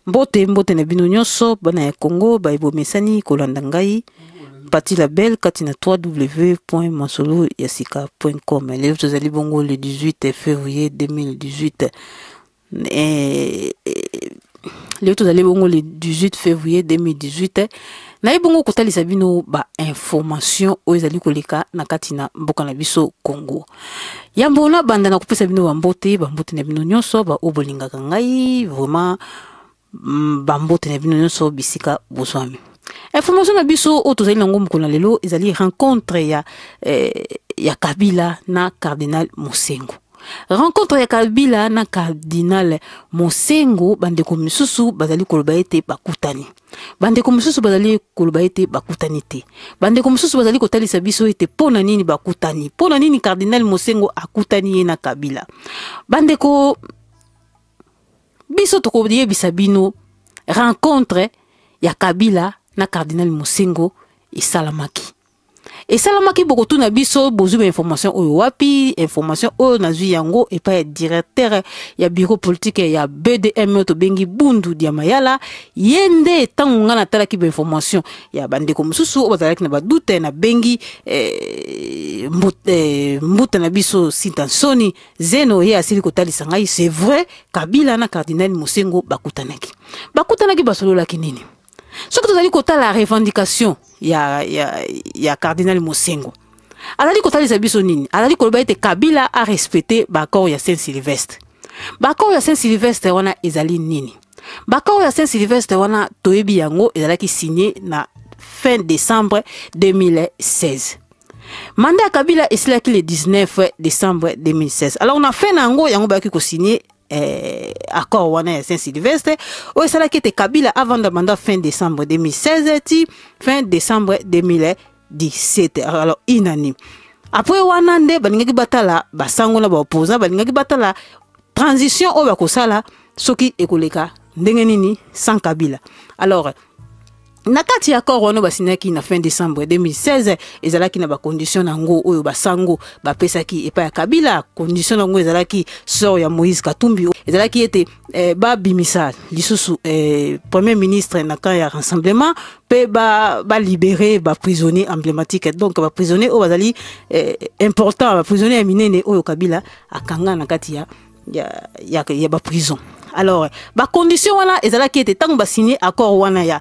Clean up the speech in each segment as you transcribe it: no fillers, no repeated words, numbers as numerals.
Mbote na bino nyonso bana ya Congo ba ebomesani kolanda ngai Pati Label katina www.masoloyasika.com. Leo tozali bongo le 18 février 2018. Leo tozali bongo le 18 février 2018. Na bongo kotalisa bino ba information oyo ezali koleka na katina mboka na biso Congo. Yambona banda na kopesa bino bambote na bino nyonso ba obolingaka ngai vraiment bambote na bino nyonso bisika boswami. Information na biso o tozali nango mokolo lelo ezali rencontre ya Kabila na Cardinal Mosengo. Rencontre ya Kabila na Cardinal Mosengo bandeko misusu bazali koloba ete bakutani. Bandeko misusu bazali koloba ete bakutani te. Bandeko misusu bazali kotalisa biso ete pona nini bakutani. Pona nini Cardinal Mosengo akutani ye na Kabila. Bandeko biso tokoye bisabino rencontre ya Kabila na Cardinal Mosengo esalamaki. Esalamaki bokotu na biso bozu information oyo wapi information oyo nazwi yango epa ya directeur ya bureau politique ya BDM to bengi Bundu Diamayala yende tango ngana talaki ba information ya bandeko mususu bazalaki na badute na bengi mbuta na biso Sintansoni Zeno ye asili kotalisa ngai c'est vrai Kabila na Cardinal Mosengo bakutanaki basololaki nini. Ce que tozali kota la revendication ya Cardinal Mosengo. Alali kota les biso nini? Alali koloba ete Kabila a respecté bakor ya Saint-Sylvestre. Bakor ya Saint-Sylvestre wana ezali nini? Bakor ya Saint-Sylvestre wana toyebi yango ezalaki signé na fin décembre 2016. Mandat Kabila esilaki le 19 décembre 2016. Alors on a fait nango yango baki ko signé accord wana ya Saint-Sylvestre o esala ki te Kabila avant de mandat fin décembre 2016 ti fin décembre 2017. Alors inani après wana nde balingaki batala basango na ba opposant balingaki batala transition o bakosala soki ekoleka ndenge nini sans Kabila. Alors nakati accord wana basinaki na fin décembre 2016 ezalaki na ba condition nango oyo basango bapesaki epa ya Kabila. Condition nango ezalaki sort ya Moïse Katumbi ezalaki ete ba bimisa lisusu premier ministre na kan ya rassemblement pe ba libérer ba prisonniers emblématiques. Donc ba prisonniers o bazali important ba prisonniers minene oyo Kabila akanga na kati ya ba prison. Alors, ba condition wana ezalaki ete tango ba signé accord wana ya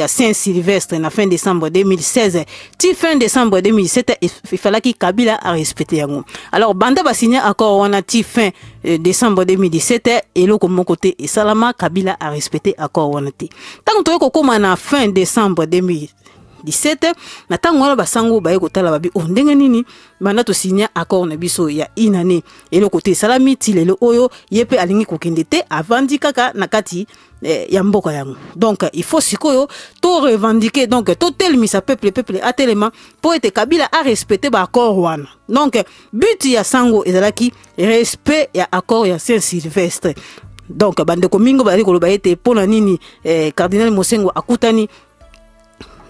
Saint-Sylvestre na fin décembre 2016 ti fin décembre 2017 il fallait que Kabila a respecté yango. Alors banda ba signé accord wana ti fin décembre 2017 et le comme côté et salama Kabila a respecté accord wana ti. Tango to ko koma na fin décembre 2017 na tango wana basango ba ekotala babi o ndenge nini banda to signé accord na biso ya inane et le côté salami ti lelo oyo yepe alingi kokende te avandi kaka na kati ya mboka yango. Donc il faut sikoyo to revendiquer donc to telemisa peuple a tellement pour être Kabila a respecter ba accord wana. Donc but ya sango ezalaki respect ya accord ya Saint-Sylvestre. Donc bande komingo ba koloba ete pona nini Cardinal Mosengo akutani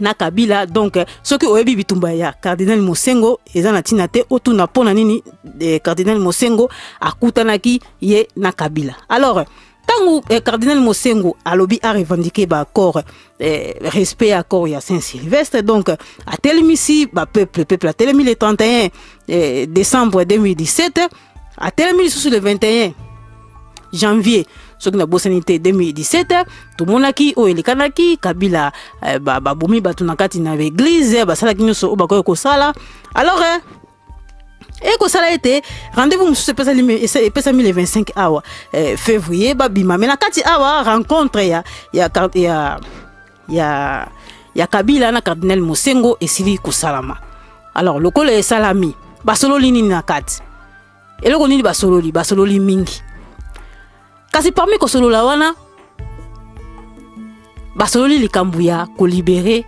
na Kabila. Donc ce que oyebi bitumba ya Cardinal Mosengo ezana tina te otuna pona nini Cardinal Mosengo akutanaki ye na Kabila. Alors tango Cardinal Mosengo alobi a revendiqué ba accord respect accord ya Saint-Sylvestre. Donc a telemisi ba peuple a telemi le 31 décembre 2017 a telemi sous le 21 janvier ce que na bosanité 2017 tout monaki o elekanaki Kabila babomi batunakati na église basalaki nyonso obakoyo kosala. Alors ko sala été rendez-vous mususu pesa le 25 awa février babima mais na kati awa rencontre ya Kabila na Cardinal Mosengo esili kosalama. Alors lokolo esalami basololi nini na kati eloko nini basololi mingi kasi parmi kosolola wana basololi likambu ya ko libérer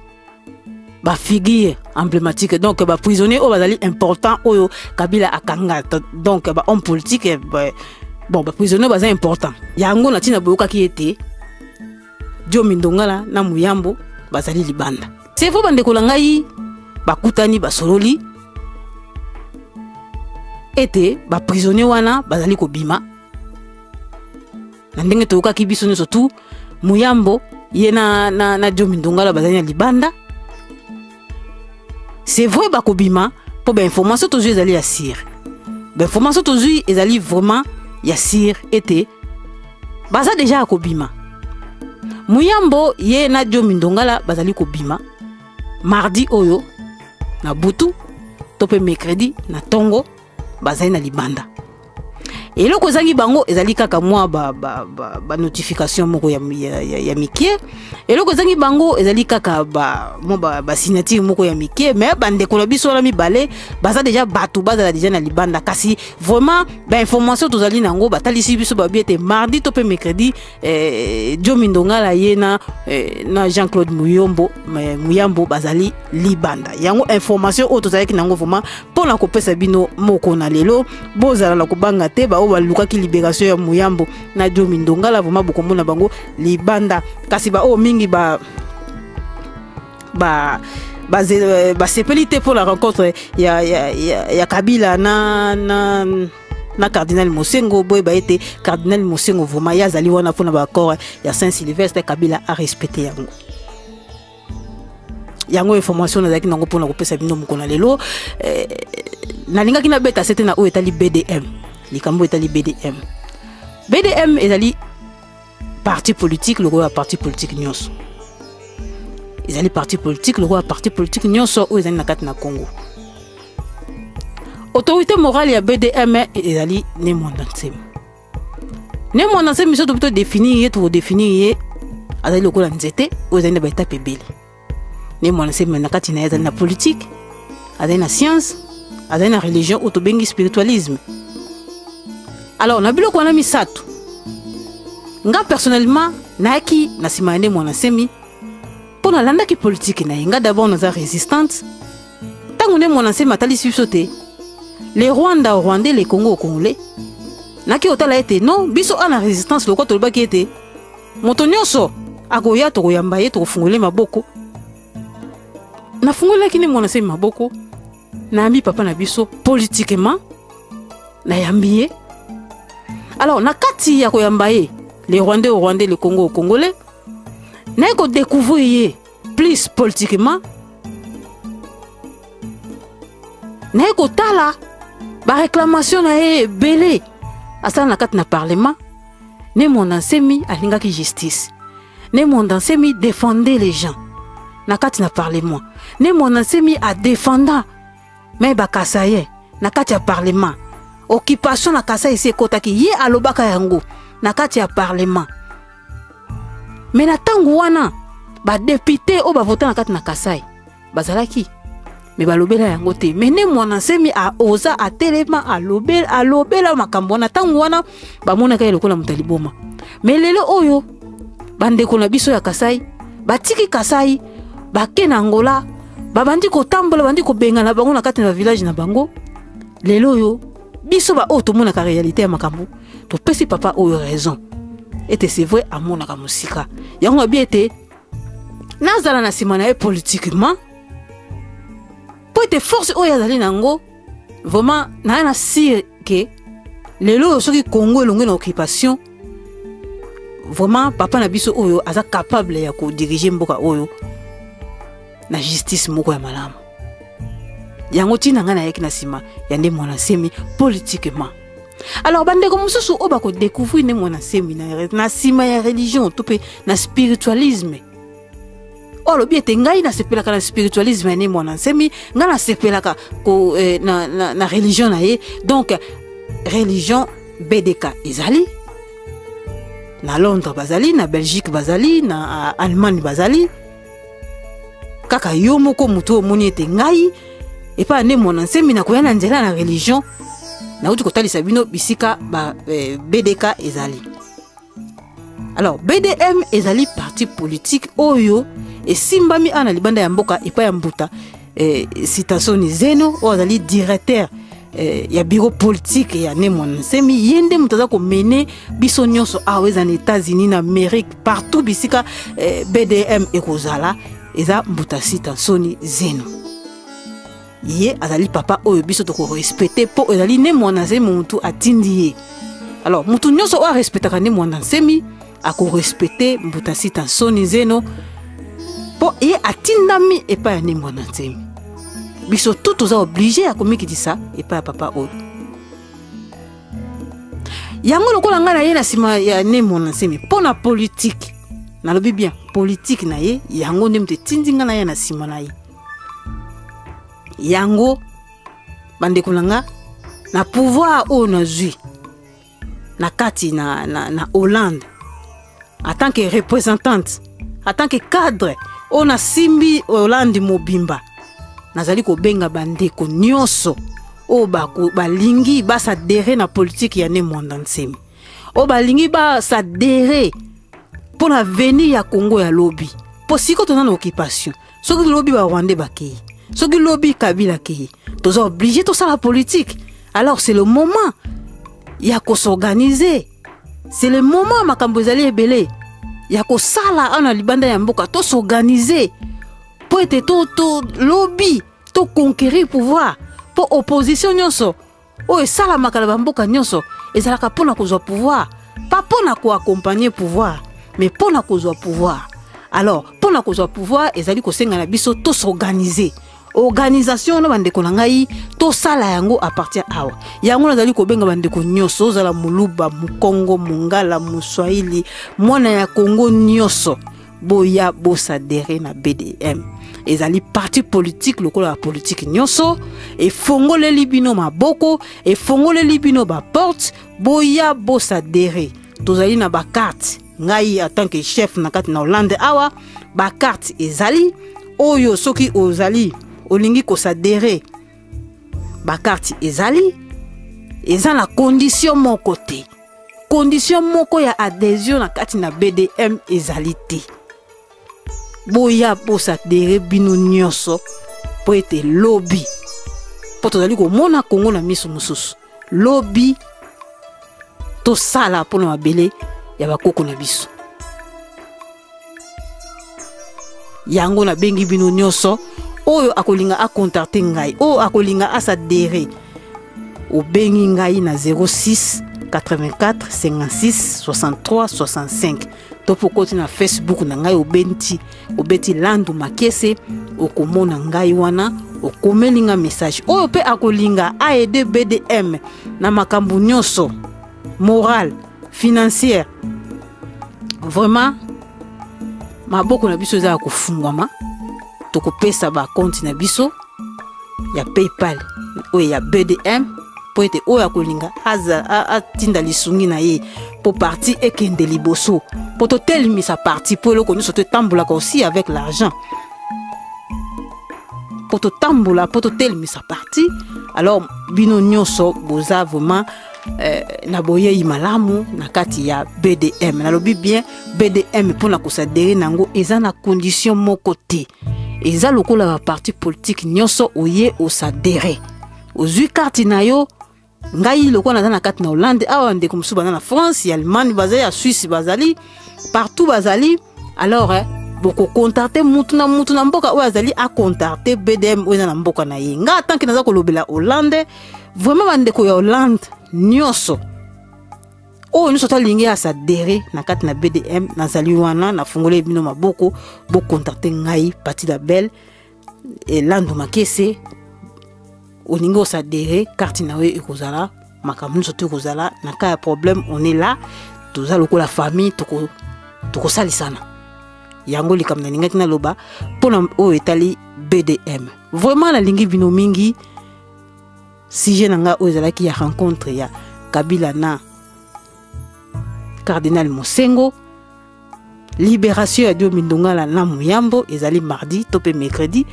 ba figure emblématique. Donc ba prisonnier o bazali important oyo Kabila akanga. Donc ba homme politique bon ba prisonnier bazali important yango na tina boyoka ki ete Diomi Ndongala na Muyambo bazali libanda. C'est vrai bande kolangai bakutani basololi ete ba prisonnier wana bazali ko bima na ndenge tokaki biso nyonso tu Muyambo ye na Joe Mindongala bazali na libanda. C'est vrai bakobima pour ba information tozui ezali ya sir. Ba information tozui ezali vraiment ya sir ete baza déjà akobima. Muyambo ye na Joe Mindongala bazali kobima mardi oyo na butu tope mercredi na tongo bazali na libanda. Et le kozangi bango ezali kaka mwa ba notification moko ya mikie. Et le kozangi bango ezali kaka ba signature moko ya mikie, mais bande ko biso la mibale baza déjà batu baza déjà na libanda kasi vraiment ba information tozali nango batalisi biso ba biete mardi to pe mercredi Joe Mindongala ye na Jean-Claude Muyambo bazali libanda. Yango information o tozali nango vraiment pour na kopesa bino moko na lelo bozala la kobanga te ba o lukaki libération ya Muyambo na Joe Mindongala vraiment bokomona bango libanda kasi ba o mingi ba sepelité pour la rencontre ya Kabila na cardinal Mosengo boy ba été cardinal Mosengo vraiment ya zali wana pour na ba accord ya Saint-Sylvestre Kabila a respecté yango information na zaki nango pour na kopesa bino mokona lelo na linga kina beta c'était na o etali BDM likambo etali BDM ezali parti politique le roi parti politique nyonso ezali parti politique le roi parti politique nyonso o ezali na kati na Congo. Autorité morale ya BDM ezali ne Mondansemi so to définir azali lokola nzete o ezali na ba étape ebele. Ne Mondansemi na kati na ezali na politique, azali na science, azali na religion ou to bengi spiritualisme. Alors na biloko wana misato nga personnellement naaki na simane Mondansemi pour na landa ki politique na nga d'abord naza résistante tango ne Mondansemi atali subsoté les Rwandais les Congolais naki otala ete non biso ana résistance loko to baki ete moto nyonso akoya to koyamba ye to fungole maboko na fungole kini Mondansemi maboko na ambi papa na biso politiquement na yambiye. Alors na kati ya koyamba ye les Rwandais les Congolais na ko découvrir plus politiquement na ko tala ba réclamation na ye belé asa na kati na parlement ne Mondansemi alingaki justice ne Mondansemi défendait les gens na kati na parlement ne Mondansemi a défendant mais ba kasaye na kati ya parlement occupation na kasa ese kotaki ye alobaka yango na kati ya parlement. Mais na tango wana ba député o ba voter na kati na Kasai bazalaki mais ba lobela yango te. Mais ne Mondansemi a oza a telema a lobela makambo na tango wana ba mona ka lokola mutaliboma. Mais lelo oyo bande ko na biso ya Kasai batiki Kasai ba kena Angola ba bandi ko tambola bandi ko benga na bango na kati na village na bango. Lelo oyo biso ba o to mona ka réalité ya makambo to pesi papa oyo raison. Et c'est vrai à mon amusika. Yango bien été nazala na simana politiquement pour être force o yazali nango vraiment na sire que lelo soki Congo longue na occupation vraiment papa na biso oyo aza capable ya ko diriger mboka oyo na justice moko ya malamu. Yango tina ngana yaki na sima ya nde Mondansemi politiquement. Alors bande ko mususu o bako découvrir ne Mondansemi na sima ya religion to pe na spiritualisme. O lo biete ngai na sepelaka na spiritualisme ne Mondansemi ngana sepelaka ko na religion na ye. Donc religion BDK ezali na Londres bazali na Belgique bazali na Allemagne bazali kaka yo moko muto moni ete ngai et pas ne Mondansemi na koya na nzela na religion na uti kotalisa bino bisika ba BDK ezali. Alors BDM ezali parti politique oyo et simbami ana libanda ya mboka epa ya mbuta citation zeno o ezali directeur ya bureau politique ya ne Mondansemi yende mutaza ko mener biso nyonso aweza na États-Unis na Amérique partout bisika BDM ekozala eza mbuta citation zeno. Ye azali papa oyo biso to ko respecter po ezali ne Mondansemi mutu atindi ye Alors mutu nyonso o respecter kane mwana nsemi ako respecter mbuta sita soni zeno po ye atindami et pas ne mwana nsemi biso tout oza obligé à komiki di ça et pas papa o yango lokola nga na ye na sima ya ne mwana nsemi pona politique na lobi bien politique na ye yango ndem te tindinga na ye na sima na ye yango bande kulanga na pouvoir o na zui na kati na Hollande en tant que représentante en tant que cadre on a simbi Hollande mobimba nazali ko benga bande ko nyonso o ba ko balingi ba s'adhérer na politique ya ne monde nsemi o balingi ba s'adhérer pour l'avenir ya Congo ya lobby pour si ko tona na occupation soki lobby ba Rwanda bakei soki lobby Kabila kei toza obligé to ça la politique alors c'est le moment ya ko s'organiser c'est le moment makambo ezali ebele ya ko sala ana libanda ya mboka to s'organiser pour être to lobby to conquérir pouvoir pour opposition nyonso o sala makala mboka nyonso ezalaka pona kozwa pouvoir pas pona ko accompagner pouvoir mais pona kozwa pouvoir alors pona kozwa pouvoir ezali ko senga na biso to s'organiser organisation na bande ko ngai to sala yango à partir awa yango nazali ko benga bande ko nyonso zala muluba mukongo mungala muswahili mwana ya Congo nyonso boya bosadere na BDM ezali parti politique lokola la politique nyonso e fongole libino maboko e fongole libino ba porte boya bosadere tozali na ba carte ngai en tant que chef na kati na Hollande awa ba carte ezali oyo soki ozali olingi ko s'adhérer ba carte ezali eza na condition mon côté condition moko ya adhésion na kati na BDM ezali te boya po s'adhérer bino nyonso po ete lobby po tozali ko mona Congo na miso mususu lobby to sala po na mabele ya bakoko na biso yango na bengi bino nyonso oyo akolinga a contacter ngai o akolinga a s'adhérer o bengi ngai na 06 84 56 63 65 to pokoti na Facebook na ngai obeti Landu Makese okomona ngai wana okomelinga message oyo pe akolinga aider BDM na makambo nyonso moral financière vraiment maboko na biso za kufungwama toko pesa ba compte na biso ya PayPal o ya BDM po ete o ya kolinga atinda lisungi na ye po parti ekende liboso po to telmi sa parti po lo konyo soto tambola aussi avec l'argent po to tambola po to telmi sa parti alors bino nyonso boza vraiment na boye imalamu na kati ya BDM na lobi bien BDM pour na kosadere nango eza na condition moko te eza lokola ba parti politique nyonso oye osadere ozui carte na yo ngai lokola na kati na Hollande awa ndeko musu bana na France ya Allemagne bazali ya Suisse bazali partout bazali alors boko contacter mutu na mboka o azali a contacter BDM o na mboka na ye nga tant que naza ko lobela Hollande vraiment bandeko ya Hollande nyonso o nyonso talingi a s'adhérer na kati na BDM nazali wana na fungole bino maboko bo contacter ngai Pati la Belle et Landu Makese oningo s'adhérer carte na we ekozala makambo nyonso te ekozala na ka problème on est là toza lokola famille toko salisana yango likamna ningati na loba pona o etali BDM vraiment la lingi bino mingi si je nanga o ezalaki ya rencontre ya Kabila na Cardinal Mosengo libération ya Dio Mindongala na Muyambo ezali mardi topé mercredi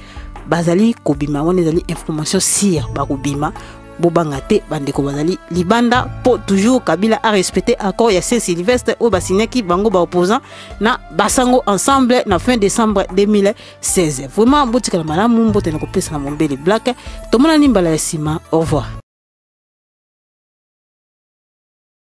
bazali kobima wana ezali information sire bakobima bobanga te bandeko bazali libanda po toujours Kabila a respecté accord ya Saint-Sylvestre o basinyaki bango ba opposant na basango ensemble na fin décembre 2016 vraiment botika la malamu mbote na kopesa na Mombele Black tomona nimbala ya sima au revoir.